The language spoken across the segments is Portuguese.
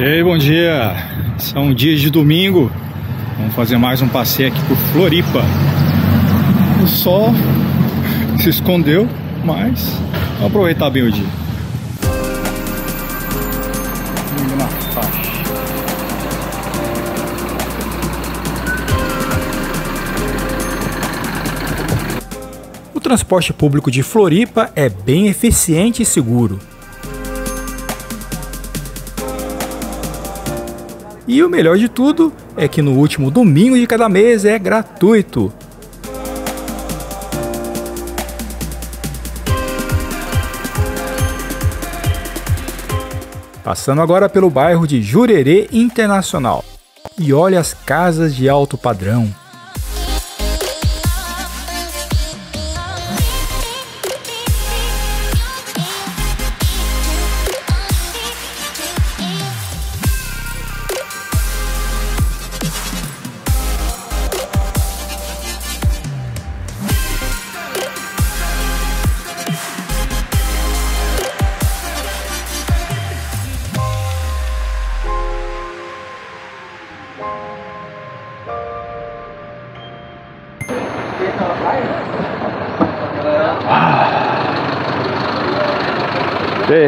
E aí, bom dia! São dias de domingo. Vamos fazer mais um passeio aqui por Floripa. O sol se escondeu, mas vamos aproveitar bem o dia. Na faixa. O transporte público de Floripa é bem eficiente e seguro. E o melhor de tudo é que no último domingo de cada mês é gratuito. Passando agora pelo bairro de Jurerê Internacional. E olha as casas de alto padrão.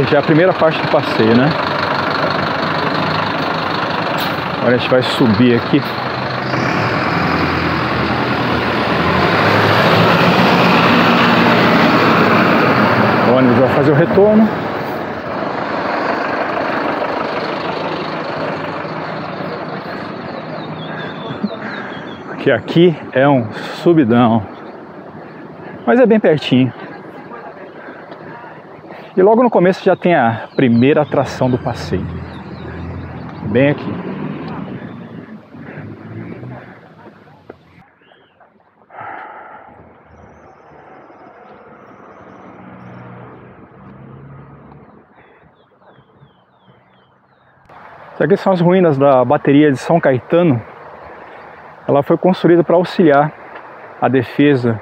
Já é a primeira parte do passeio, né? Agora a gente vai subir aqui. O ônibus vai fazer o retorno. Que aqui é um subidão, mas é bem pertinho. E logo no começo já tem a primeira atração do passeio, bem aqui. Essas aqui são as ruínas da bateria de São Caetano. Ela foi construída para auxiliar a defesa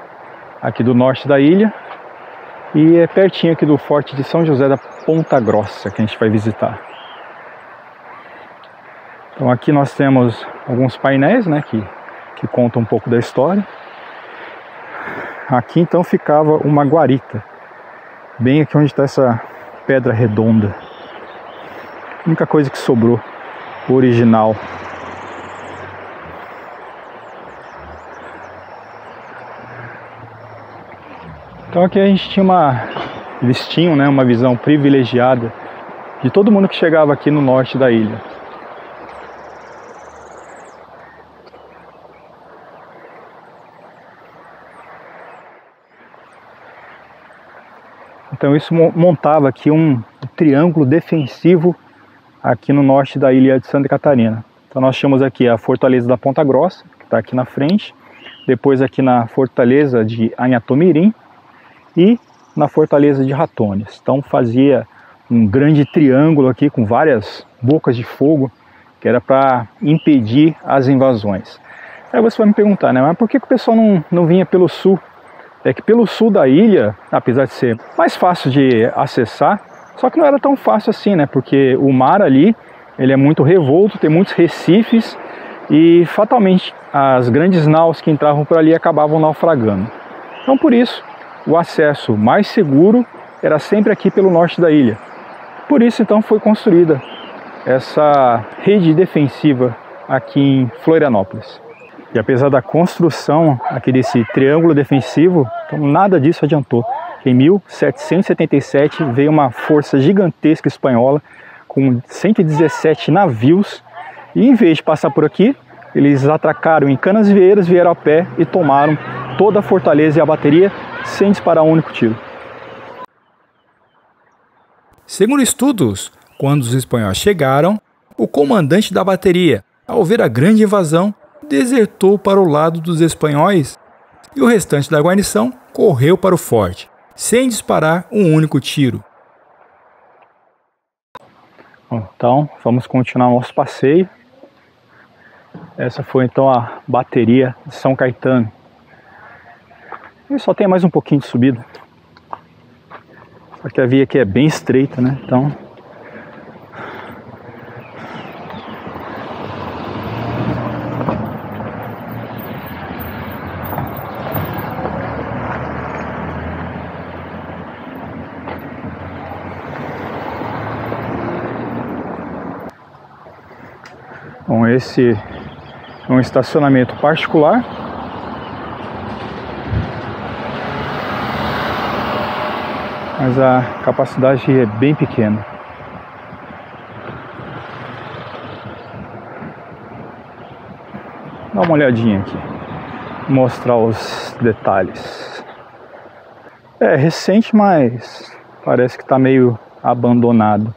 aqui do norte da ilha. E é pertinho aqui do Forte de São José da Ponta Grossa que a gente vai visitar. Então aqui nós temos alguns painéis, né, que contam um pouco da história. Aqui então ficava uma guarita, bem aqui onde está essa pedra redonda. A única coisa que sobrou, original. Então aqui a gente tinha eles tinham, né, uma visão privilegiada de todo mundo que chegava aqui no norte da ilha. Então isso montava aqui um triângulo defensivo aqui no norte da ilha de Santa Catarina. Então nós tínhamos aqui a Fortaleza da Ponta Grossa, que está aqui na frente, depois aqui na Fortaleza de Anhatomirim, e na Fortaleza de Ratones. Então fazia um grande triângulo aqui com várias bocas de fogo, que era para impedir as invasões. Aí você vai me perguntar, né, mas por que o pessoal não vinha pelo sul? É que pelo sul da ilha, apesar de ser mais fácil de acessar, só que não era tão fácil assim, né, porque o mar ali, ele é muito revolto, tem muitos recifes e fatalmente as grandes naus que entravam por ali acabavam naufragando. Então por isso, o acesso mais seguro era sempre aqui pelo norte da ilha. Por isso então foi construída essa rede defensiva aqui em Florianópolis. E apesar da construção aqui desse triângulo defensivo, então nada disso adiantou. Em 1777 veio uma força gigantesca espanhola com 117 navios e em vez de passar por aqui, eles atracaram em Canasvieiras, vieram a pé e tomaram toda a fortaleza e a bateria sem disparar um único tiro. Segundo estudos, quando os espanhóis chegaram, o comandante da bateria, ao ver a grande invasão, desertou para o lado dos espanhóis e o restante da guarnição correu para o forte, sem disparar um único tiro. Então, vamos continuar nosso passeio. Essa foi então a bateria de São Caetano. E só tem mais um pouquinho de subida. Só que a via aqui é bem estreita, né? Então Bom, esse é um estacionamento particular. Mas a capacidade é bem pequena. Dá uma olhadinha aqui, mostrar os detalhes. É recente, mas parece que está meio abandonado.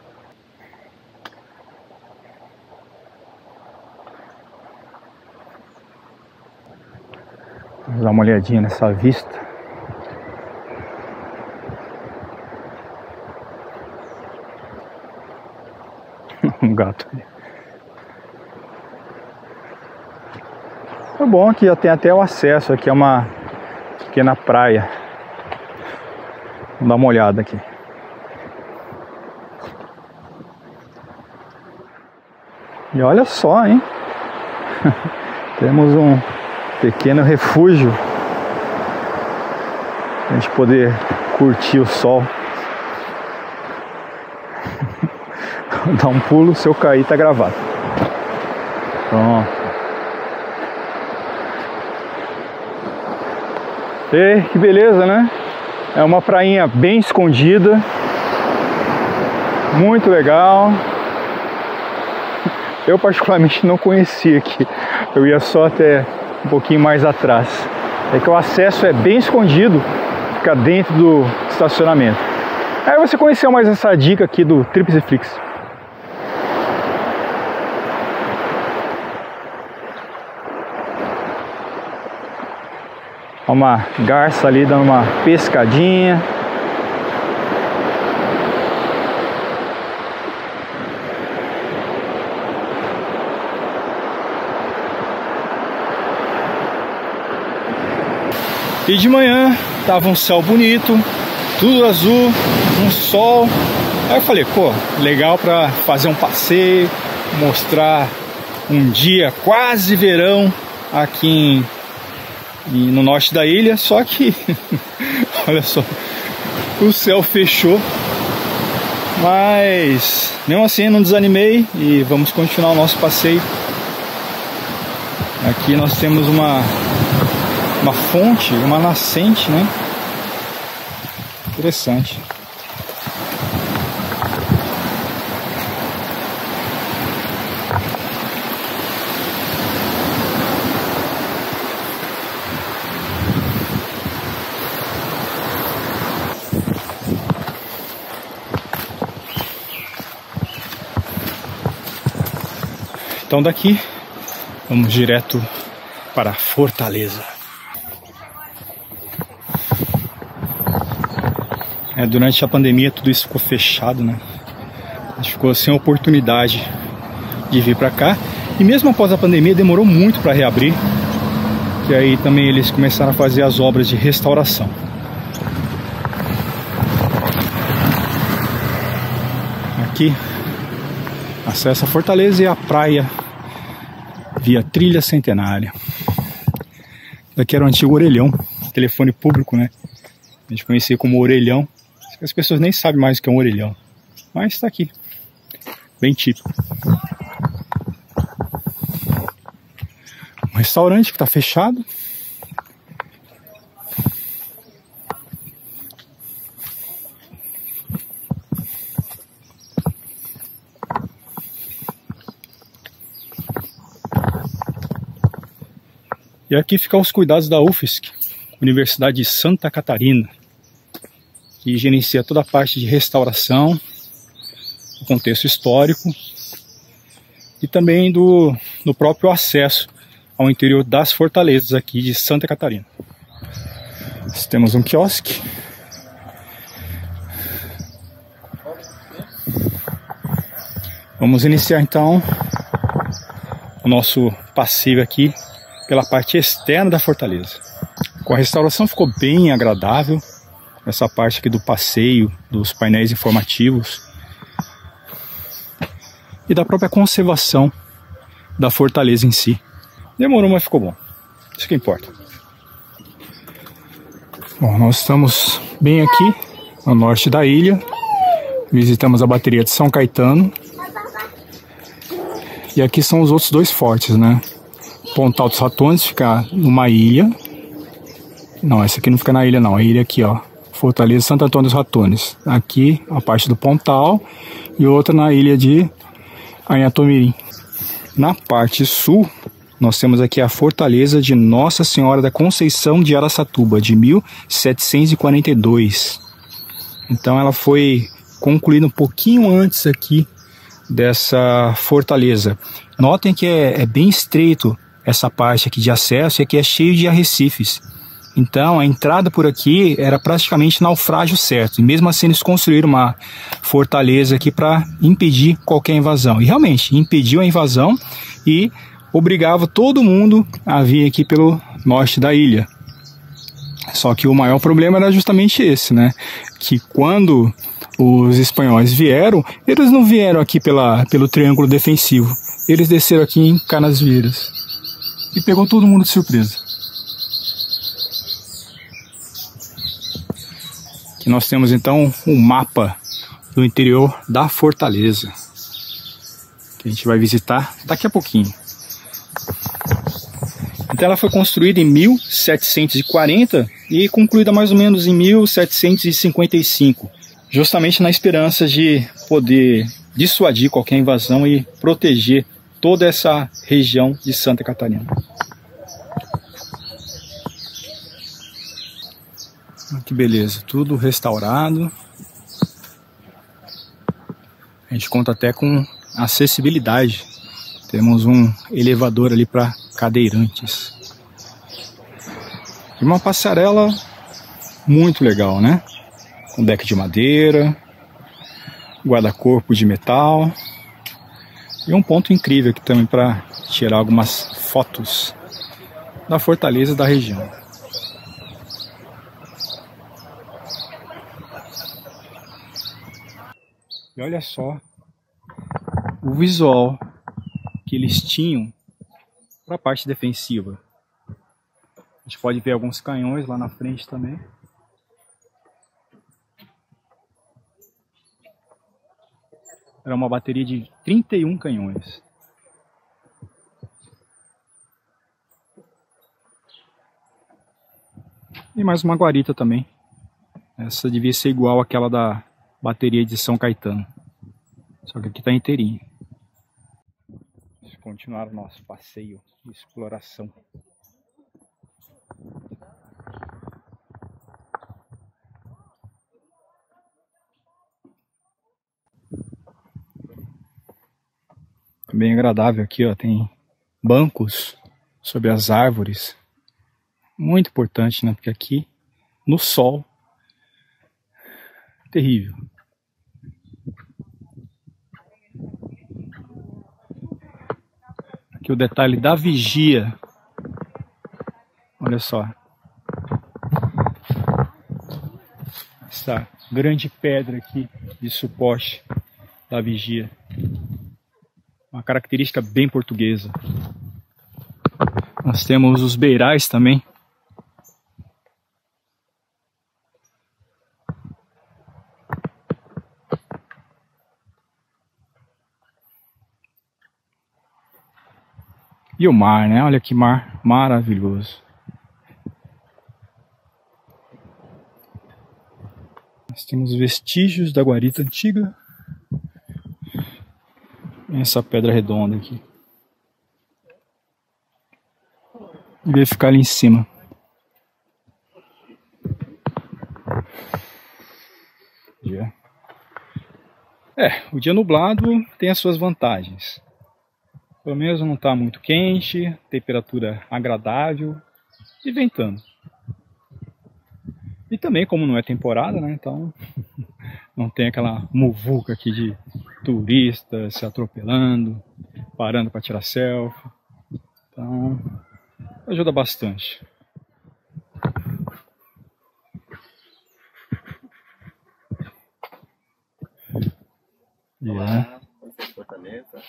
Vamos dar uma olhadinha nessa vista. Um gato ali. É bom que já tem até o acesso aqui, é uma pequena praia. Vamos dar uma olhada aqui. E olha só, hein? Temos um pequeno refúgio pra gente poder curtir o sol. Dá um pulo, se eu cair tá gravado. Pronto. E que beleza, né? É uma prainha bem escondida. Muito legal. Eu particularmente não conhecia aqui. Eu ia só até um pouquinho mais atrás. É que o acesso é bem escondido. Fica dentro do estacionamento. Aí você conheceu mais essa dica aqui do Tripsiflix. Uma garça ali dando uma pescadinha. E de manhã tava um céu bonito, tudo azul, um sol. Aí eu falei, pô, legal para fazer um passeio, mostrar um dia quase verão aqui no norte da ilha, só que olha só, o céu fechou, mas mesmo assim não desanimei e vamos continuar o nosso passeio. Aqui nós temos uma fonte, uma nascente, né? Interessante. Então daqui vamos direto para a Fortaleza. Durante a pandemia tudo isso ficou fechado, né? A gente ficou sem oportunidade de vir para cá. E mesmo após a pandemia demorou muito para reabrir. Que aí também eles começaram a fazer as obras de restauração. Aqui acesso à Fortaleza e a praia via trilha centenária. Daqui era o antigo orelhão, telefone público, né? A gente conhecia como orelhão. As pessoas nem sabem mais o que é um orelhão, mas está aqui, bem típico. Um restaurante que está fechado. E aqui ficam os cuidados da UFSC, Universidade de Santa Catarina, que gerencia toda a parte de restauração, o contexto histórico e também do próprio acesso ao interior das fortalezas aqui de Santa Catarina. Nós temos um quiosque. Vamos iniciar então o nosso passeio aqui pela parte externa da fortaleza. Com a restauração ficou bem agradável. Essa parte aqui do passeio, dos painéis informativos e da própria conservação da fortaleza em si. Demorou, mas ficou bom. Isso que importa. Bom, nós estamos bem aqui no norte da ilha. Visitamos a bateria de São Caetano. E aqui são os outros dois fortes, né? Pontal dos Ratones fica numa ilha. Não, essa aqui não fica na ilha não. A ilha aqui, ó. Fortaleza Santo Antônio dos Ratones. Aqui a parte do Pontal e outra na ilha de Anhatomirim. Na parte sul, nós temos aqui a Fortaleza de Nossa Senhora da Conceição de Araçatuba, de 1742. Então ela foi concluída um pouquinho antes aqui dessa fortaleza. Notem que é bem estreito essa parte aqui de acesso e aqui é cheio de arrecifes. Então a entrada por aqui era praticamente naufrágio certo. E mesmo assim eles construíram uma fortaleza aqui para impedir qualquer invasão. E realmente impediu a invasão e obrigava todo mundo a vir aqui pelo norte da ilha. Só que o maior problema era justamente esse, né? Que quando os espanhóis vieram, eles não vieram aqui pelo triângulo defensivo. Eles desceram aqui em Canasvieiras. E pegou todo mundo de surpresa. Aqui nós temos então um mapa do interior da fortaleza, que a gente vai visitar daqui a pouquinho. Então ela foi construída em 1740 e concluída mais ou menos em 1755, justamente na esperança de poder dissuadir qualquer invasão e proteger toda essa região de Santa Catarina. Que beleza, tudo restaurado. A gente conta até com acessibilidade. Temos um elevador ali para cadeirantes. E uma passarela muito legal, né? Com deck de madeira, guarda-corpo de metal. E um ponto incrível aqui também para tirar algumas fotos da fortaleza da região. E olha só o visual que eles tinham para a parte defensiva. A gente pode ver alguns canhões lá na frente também. Era uma bateria de 31 canhões. E mais uma guarita também. Essa devia ser igual àquela da bateria de São Caetano. Só que aqui está inteirinho. Vamos continuar o nosso passeio de exploração. Bem agradável aqui, ó. Tem bancos sobre as árvores. Muito importante, né? Porque aqui, no sol, terrível. Aqui o detalhe da vigia. Olha só. Essa grande pedra aqui de suporte da vigia. Uma característica bem portuguesa. Nós temos os beirais também. E o mar, né? Olha que mar maravilhoso. Nós temos vestígios da guarita antiga. Essa pedra redonda aqui. E vai ficar ali em cima. O dia nublado tem as suas vantagens. Pelo menos não está muito quente, temperatura agradável e ventando. E também, como não é temporada, né, então não tem aquela muvuca aqui de turistas se atropelando, parando para tirar selfie. Então, ajuda bastante. Olá, Fortaleza.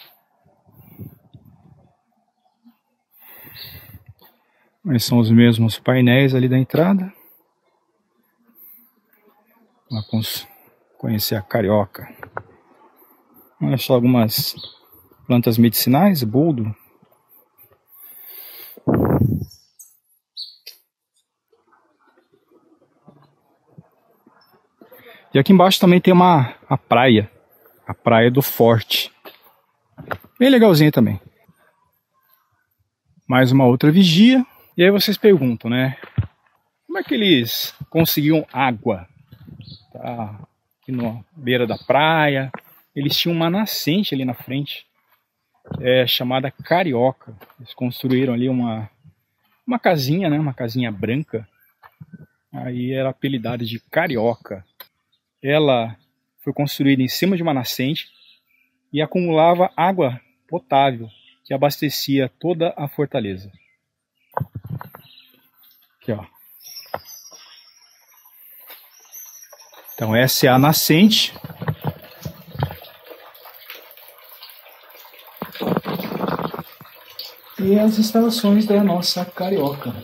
Mas são os mesmos painéis ali da entrada. Vamos conhecer a Carioca. Olha só algumas plantas medicinais, boldo. E aqui embaixo também tem a praia do Forte. Bem legalzinha também. Mais uma outra vigia. E aí vocês perguntam, né? Como é que eles conseguiam água? Tá aqui na beira da praia. Eles tinham uma nascente ali na frente, chamada Carioca. Eles construíram ali uma casinha, né? Uma casinha branca. Aí era apelidada de Carioca. Ela foi construída em cima de uma nascente e acumulava água potável que abastecia toda a fortaleza. Aqui, ó. Então essa é a nascente. E as instalações da nossa Carioca.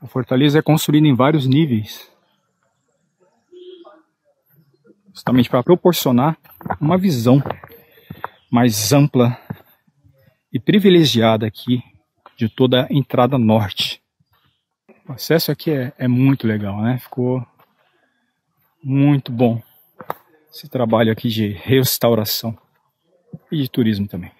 A fortaleza é construída em vários níveis, justamente para proporcionar uma visão mais ampla e privilegiada aqui de toda a entrada norte. O acesso aqui é muito legal, né? Ficou muito bom esse trabalho aqui de restauração e de turismo também.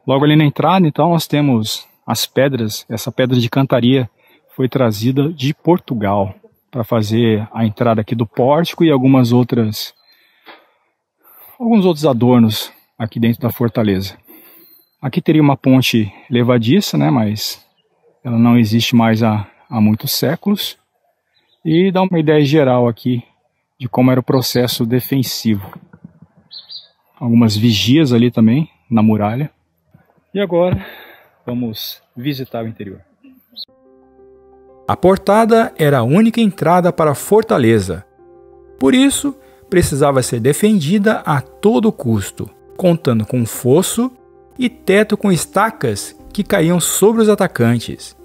Logo ali na entrada, então, nós temos as pedras. Essa pedra de cantaria foi trazida de Portugal para fazer a entrada aqui do pórtico e alguns outros adornos aqui dentro da fortaleza. Aqui teria uma ponte levadiça, né, mas ela não existe mais há muitos séculos. E dá uma ideia geral aqui de como era o processo defensivo. Algumas vigias ali também na muralha. E agora vamos visitar o interior. A portada era a única entrada para a fortaleza. Por isso, precisava ser defendida a todo custo, contando com um fosso e teto com estacas que caíam sobre os atacantes.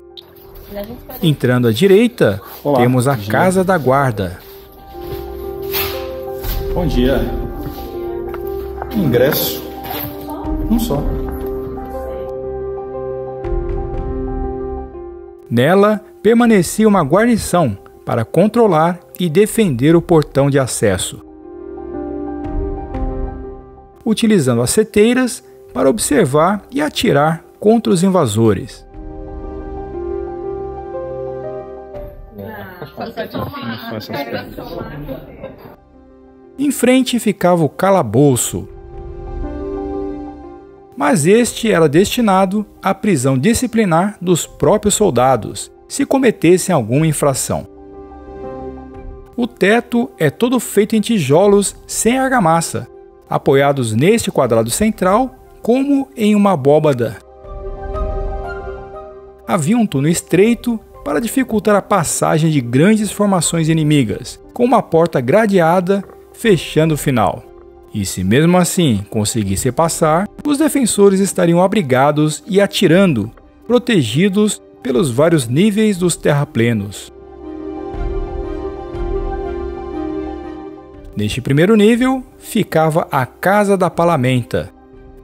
Entrando à direita, Olá, temos a bom dia. Casa da Guarda. Bom dia. Ingresso. Um só. Nela, permanecia uma guarnição para controlar e defender o portão de acesso, utilizando as seteiras para observar e atirar contra os invasores. Em frente ficava o calabouço, mas este era destinado à prisão disciplinar dos próprios soldados, se cometessem alguma infração. O teto é todo feito em tijolos sem argamassa, apoiados neste quadrado central como em uma abóbada. Havia um túnel estreito para dificultar a passagem de grandes formações inimigas, com uma porta gradeada fechando o final. E se mesmo assim conseguisse passar, os defensores estariam abrigados e atirando, protegidos pelos vários níveis dos terraplenos. Neste primeiro nível, ficava a Casa da Palamenta.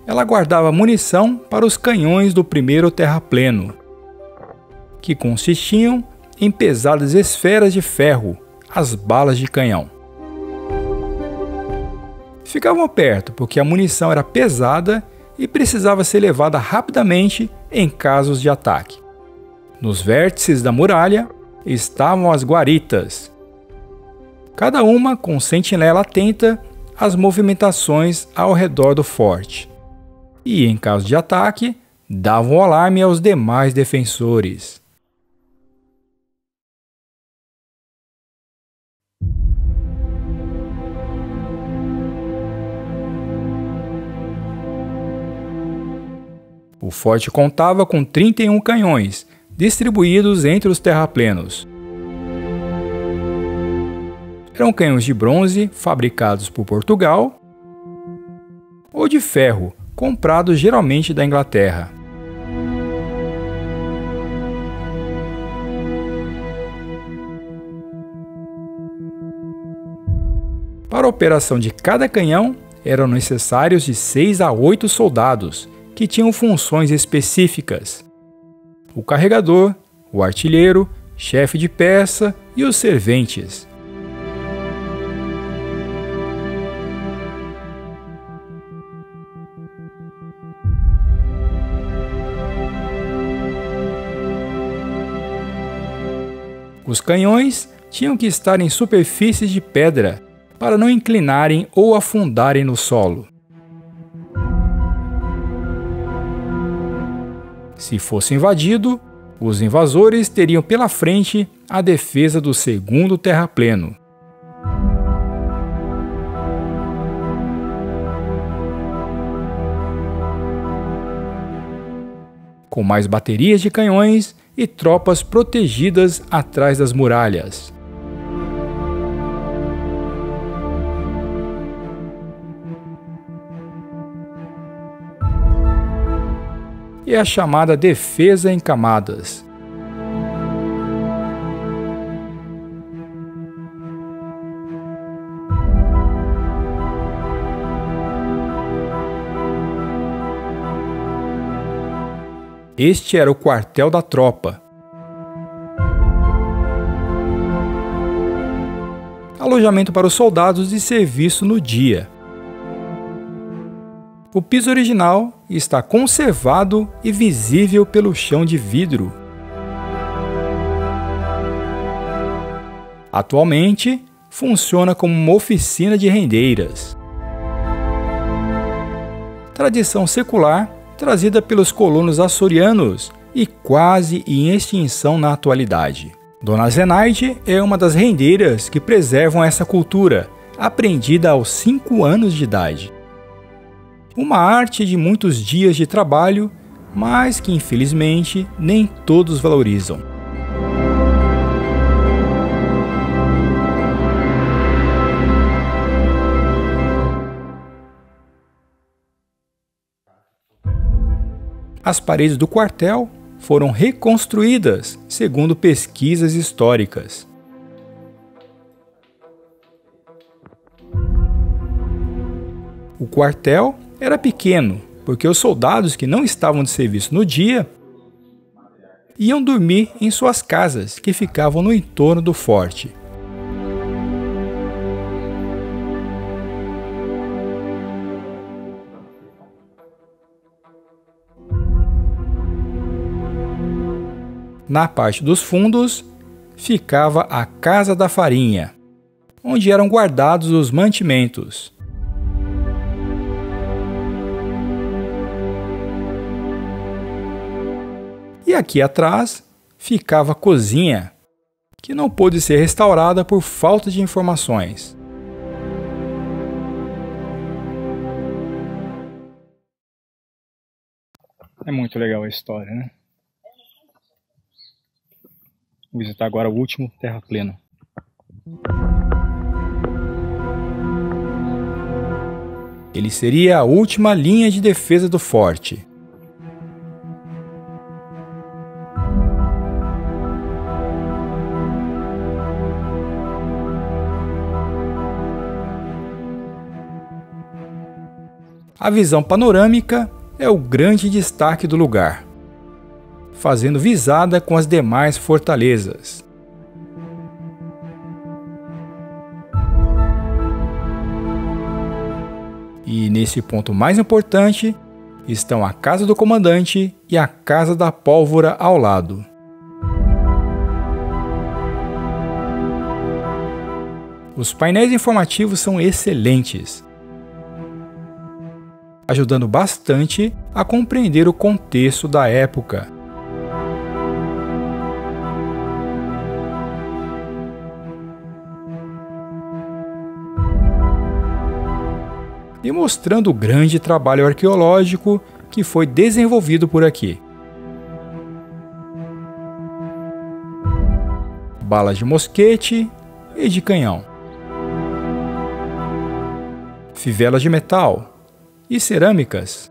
Ela guardava munição para os canhões do primeiro terrapleno, que consistiam em pesadas esferas de ferro, as balas de canhão. Ficavam perto porque a munição era pesada e precisava ser levada rapidamente em casos de ataque. Nos vértices da muralha estavam as guaritas, cada uma com sentinela atenta às movimentações ao redor do forte, e em caso de ataque, davam alarme aos demais defensores. O forte contava com 31 canhões, distribuídos entre os terraplenos. Eram canhões de bronze, fabricados por Portugal, ou de ferro, comprados geralmente da Inglaterra. Para a operação de cada canhão, eram necessários de 6 a 8 soldados, que tinham funções específicas: o carregador, o artilheiro, chefe de peça e os serventes. Os canhões tinham que estar em superfícies de pedra para não inclinarem ou afundarem no solo. Se fosse invadido, os invasores teriam pela frente a defesa do segundo terrapleno. Com mais baterias de canhões e tropas protegidas atrás das muralhas. E a chamada defesa em camadas. Este era o quartel da tropa. Alojamento para os soldados de serviço no dia. O piso original está conservado e visível pelo chão de vidro. Atualmente, funciona como uma oficina de rendeiras. Tradição secular trazida pelos colonos açorianos e quase em extinção na atualidade. Dona Zenaide é uma das rendeiras que preservam essa cultura, aprendida aos 5 anos de idade. Uma arte de muitos dias de trabalho, mas que infelizmente nem todos valorizam. As paredes do quartel foram reconstruídas segundo pesquisas históricas. O quartel era pequeno, porque os soldados que não estavam de serviço no dia iam dormir em suas casas, que ficavam no entorno do forte. Na parte dos fundos ficava a Casa da Farinha, onde eram guardados os mantimentos. E aqui atrás ficava a cozinha, que não pôde ser restaurada por falta de informações. É muito legal a história, né? Vou visitar agora o último terrapleno. Ele seria a última linha de defesa do forte. A visão panorâmica é o grande destaque do lugar, fazendo visada com as demais fortalezas. E nesse ponto mais importante estão a Casa do Comandante e a Casa da Pólvora ao lado. Os painéis informativos são excelentes, ajudando bastante a compreender o contexto da época. E mostrando o grande trabalho arqueológico que foi desenvolvido por aqui. Balas de mosquete e de canhão. Fivelas de metal e cerâmicas.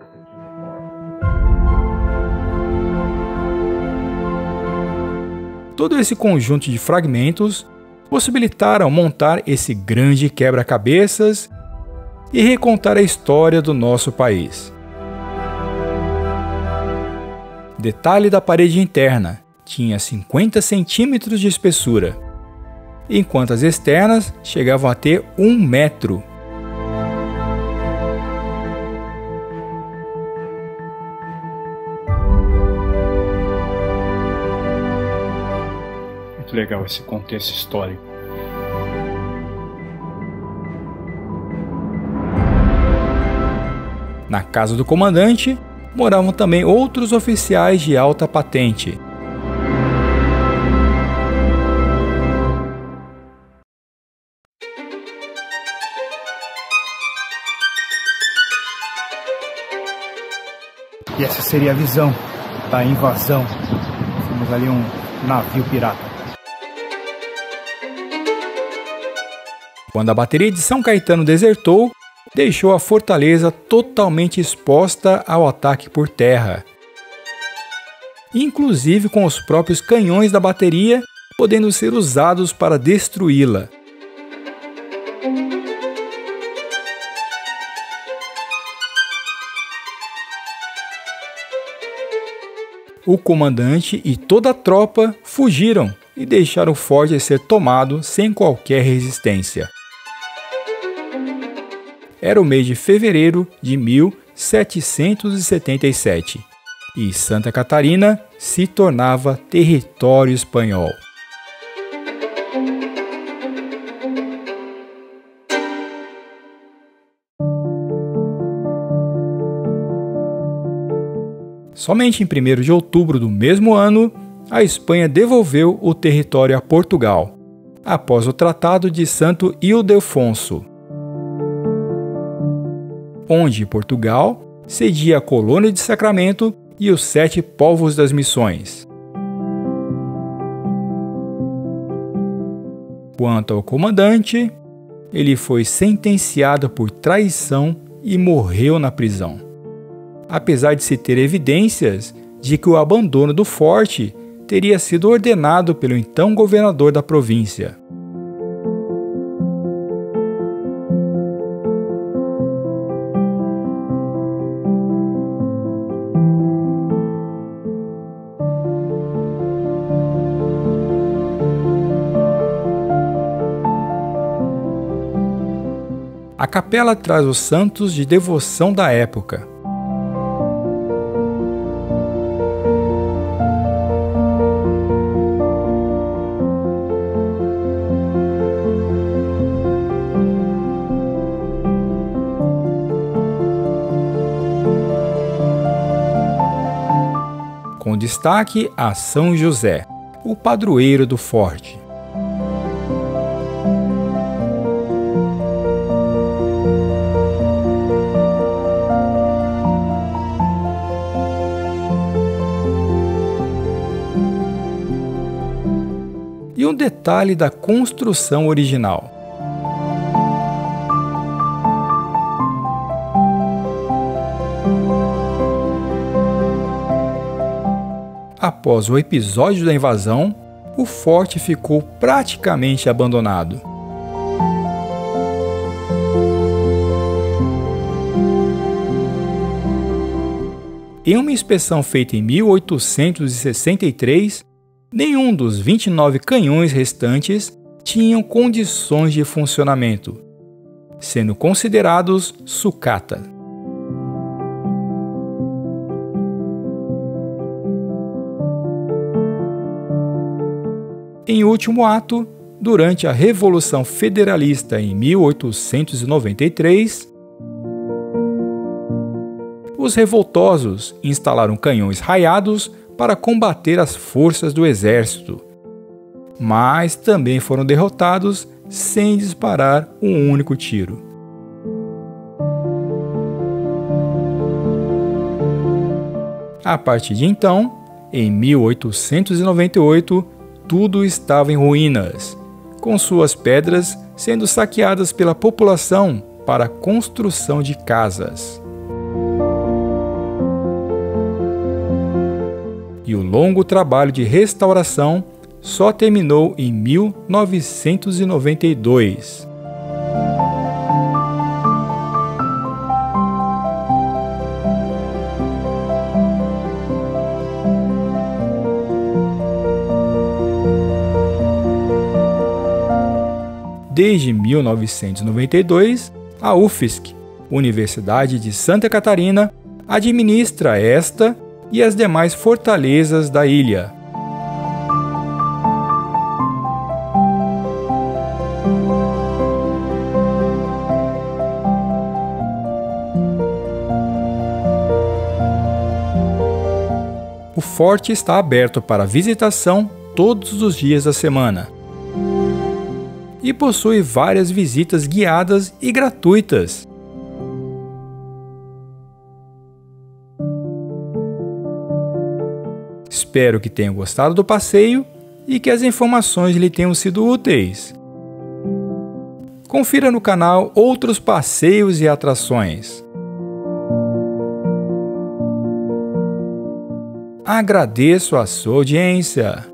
Todo esse conjunto de fragmentos possibilitaram montar esse grande quebra-cabeças e recontar a história do nosso país. Detalhe da parede interna: tinha 50 centímetros de espessura, enquanto as externas chegavam a ter 1 metro. Muito legal esse contexto histórico. Na casa do comandante moravam também outros oficiais de alta patente. E essa seria a visão da invasão. Temos ali um navio pirata. Quando a bateria de São Caetano desertou, deixou a fortaleza totalmente exposta ao ataque por terra, inclusive com os próprios canhões da bateria podendo ser usados para destruí-la. O comandante e toda a tropa fugiram e deixaram o forte ser tomado sem qualquer resistência. Era o mês de fevereiro de 1777 e Santa Catarina se tornava território espanhol. Somente em 1º de outubro do mesmo ano, a Espanha devolveu o território a Portugal, após o Tratado de Santo Ildefonso, onde Portugal cedia a colônia de Sacramento e os 7 povos das missões. Quanto ao comandante, ele foi sentenciado por traição e morreu na prisão, apesar de se ter evidências de que o abandono do forte teria sido ordenado pelo então governador da província. A capela traz os santos de devoção da época. Com destaque a São José, o padroeiro do forte. E um detalhe da construção original. Após o episódio da invasão, o forte ficou praticamente abandonado. Em uma inspeção feita em 1863, nenhum dos 29 canhões restantes tinham condições de funcionamento, sendo considerados sucata. Em último ato, durante a Revolução Federalista em 1893, os revoltosos instalaram canhões raiados para combater as forças do exército, mas também foram derrotados sem disparar um único tiro. A partir de então, em 1898, tudo estava em ruínas, com suas pedras sendo saqueadas pela população para a construção de casas. E o longo trabalho de restauração só terminou em 1992. Desde 1992, a UFSC, Universidade de Santa Catarina, administra esta e as demais fortalezas da ilha. O forte está aberto para visitação todos os dias da semana e possui várias visitas guiadas e gratuitas. Espero que tenham gostado do passeio e que as informações lhe tenham sido úteis. Confira no canal outros passeios e atrações. Agradeço a sua audiência.